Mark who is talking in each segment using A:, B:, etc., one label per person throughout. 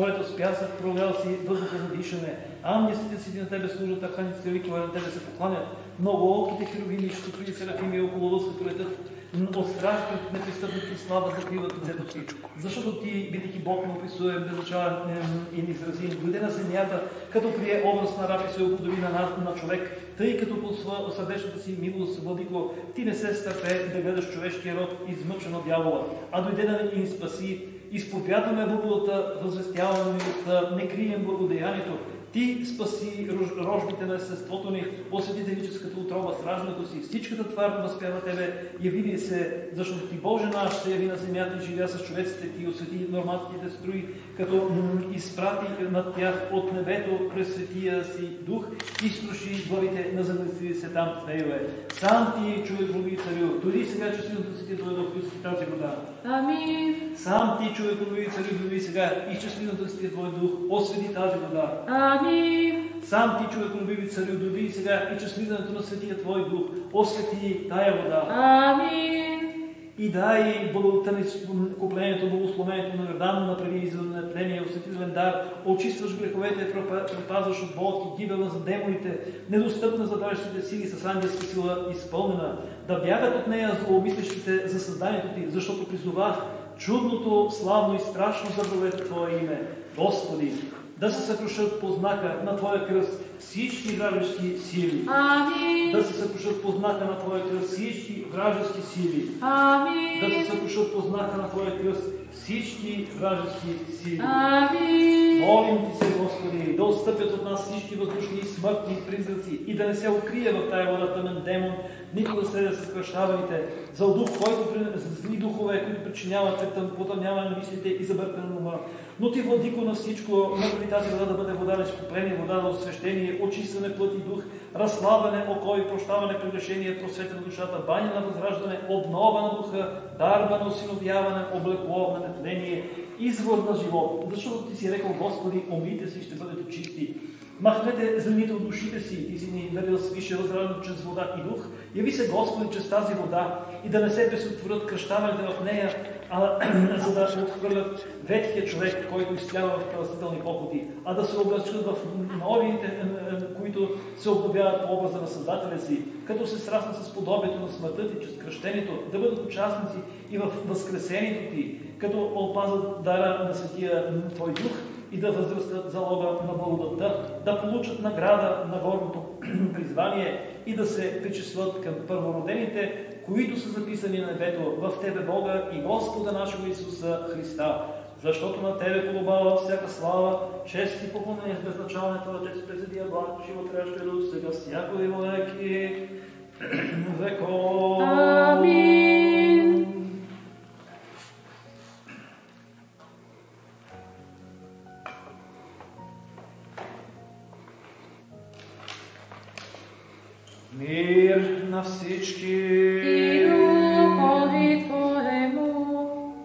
A: Морето с пясък, пролял си въздуха за дишане. Ангелите си на тебе служат, архангелските викове на тебе се покланят. Многооките херувими и щитови серафими около лъското летят. От страх пред непристъпната слава закриват лицето си. Защото ти, бидейки Бог неописуем, безначален и неизразим, дойде на земята, като прие образ на раб и се уподоби на човек, тъй като по сърдечната си милост, владико, ти не се стърпе да гледаш човешкия род, измъчен от дявола, а дойде да ни спаси. Изповядваме благодата, възвестяваме милостта, не крием благодеянието. Ти спаси рожбите на естеството ни, освети девическата отроба с раждането си. Всичката твар възпява тебе, яви ли се, защото ти Боже наш се яви на земята и живя с човеците ти, освети норматските строи, като изпрати над тях от небето през светия си дух и струши главите на замислили се там цвееве. Сам ти, човек, Бог и царю, дойди сега, че силното си ти дойде в тази вода.
B: Амин.
A: Сам ти, човек, Бог и царю, дойди сега и щастливото си ти твой дух, освети тази вода.
B: Амин.
A: Сам ти, човеколюбиви царю, дойди сега и чрез влизането на светия твой дух, освети тая вода.
B: Амин.
A: И дай благодата ни куплението, благословението на Йордан, направи извънетление, осветителен дар, очистваш греховете, предпазваш от болки, гибелна за демоните, недостъпна за държащите сили с ангелска сила изпълнена, да бягат от нея злоумислещите за създанието ти, защото призовах чудното, славно и страшно забравете Твое име, Господи, да се съкрушат по знака на Твоя кръст всички вражески сили.
B: Амин.
A: Да се съкрушат по знака на Твоя кръст всички вражески сили.
B: Амин.
A: Да се съкрушат по знака на Твоя кръст всички вражески сили.
B: Амин.
A: Молим Ти се, Господи, да отстъпят от нас всички въздушни и смъртни призраци и да не се укрие в тая вода тъмен демон, нито да следа с кръщаваните, за дух, за зли духове, които причиняват потъмняване на мислите и забъркане на ума. Но Ти, владико на всичко, нека тази вода да бъде вода на изкупление, вода на освещение, очистване плът и дух, разслабване око и прощаване прегрешение, просвета на душата, баня на възраждане, обнова на духа, дарба на осиновяване, облекло на нетление, извор на живот. Защото Ти си рекал, Господи, умийте се и ще бъдете чисти. Махнете злените от душите си, Ти си ни дарил свише възраждане чрез вода и дух. Яви се, Господи, чрез тази вода и да не се безотворят кръщаваните в нея, за да се отхвърлят ветхия човек, който изтлява в спасителни походи, а да се облачат в новите, които се обновяват по образа на Създателя си, като се сраснат с подобието на смъртта Ти чрез кръщението, да бъдат участници и в възкресението Ти, като опазят дара на светия Твой дух и да възрастат залога на благодата, да получат награда на горното призвание и да се причислят към първородените, които са записани на небето в Тебе, Бога и Господа нашего Исуса Христа. Защото на Тебе подобава всяка слава, чест и поклонение с безначалната Отец, Президия, благ, животрящи дух, сега всяко и веки веков.
B: Амин.
A: Мир на всички.
B: И духови Твоему.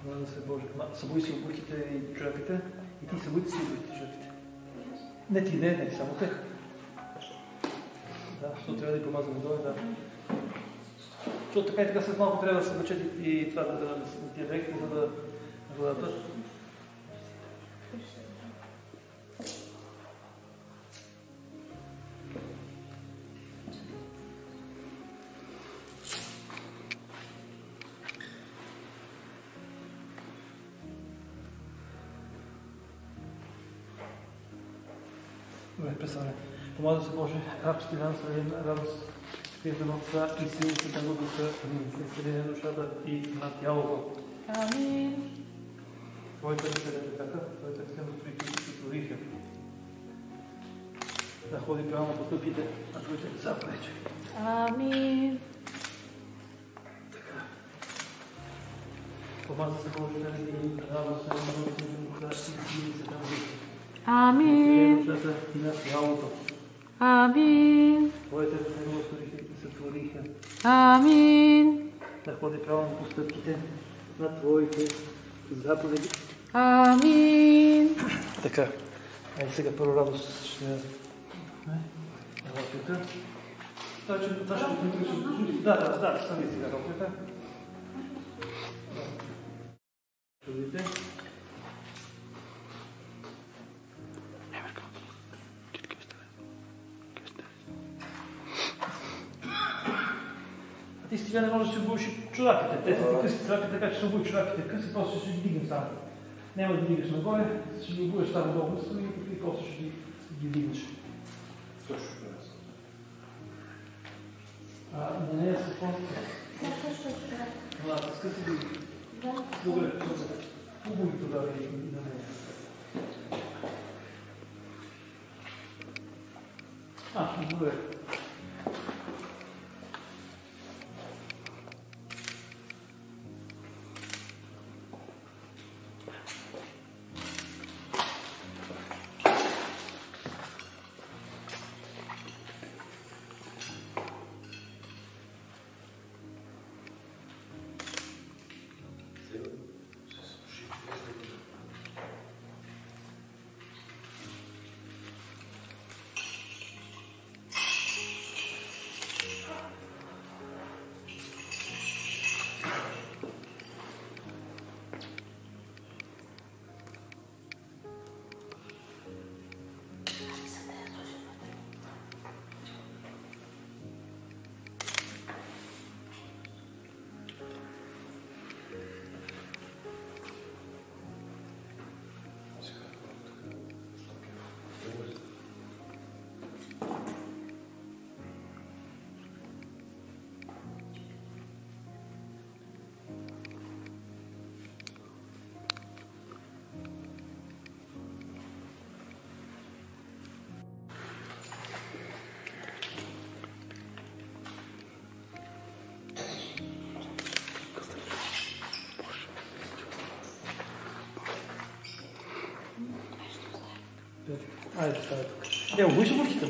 A: Хвала се, Боже. Събуй си обухите и чорапите. И Ти събуйте си обухите и чорапите. Не Ти, не, само те. Да, защото трябва да и помазам водой, да. Защото така и така след малко трябва да се облече и това да тия дрехите, за да водата. Добре, представяме. Помага се Боже, раб Стилян, съвен радост, спирта на Отца и силата на Духа, изцеление на душата и на тялото.
B: Амин.
A: Твоите ръце бяха, Твоите ръце се твориха. Да ходи правилно по стъпите на Твоите заповеди.
B: Амин.
A: Така. Помага се Боже, да не ни радост, да си се там Духа.
B: Амин.
A: Душата и на тялото.
B: Амин.
A: Твоите ръце се твориха.
B: Амин.
A: Да ходи правилно по стъпките на Твоите заповеди.
B: Амин.
A: Така. Сега първо радост ще... работите. Това ще приключи. Да, стани сега работите. Чудите. А ти сега не можеш да си обуваш чорапите. Те са къси чорапи, така че се обуви чорапите къси, после ще ги дигнем само. Няма да ги дигаш нагоре, ще ги обуваш само долу и после ще ги дигнеш. Точно това е. Не е с какво? Да, скъси ги. Добре, обуви тогава и на нея. Добре. Айде, става тук. Обуй се обувките.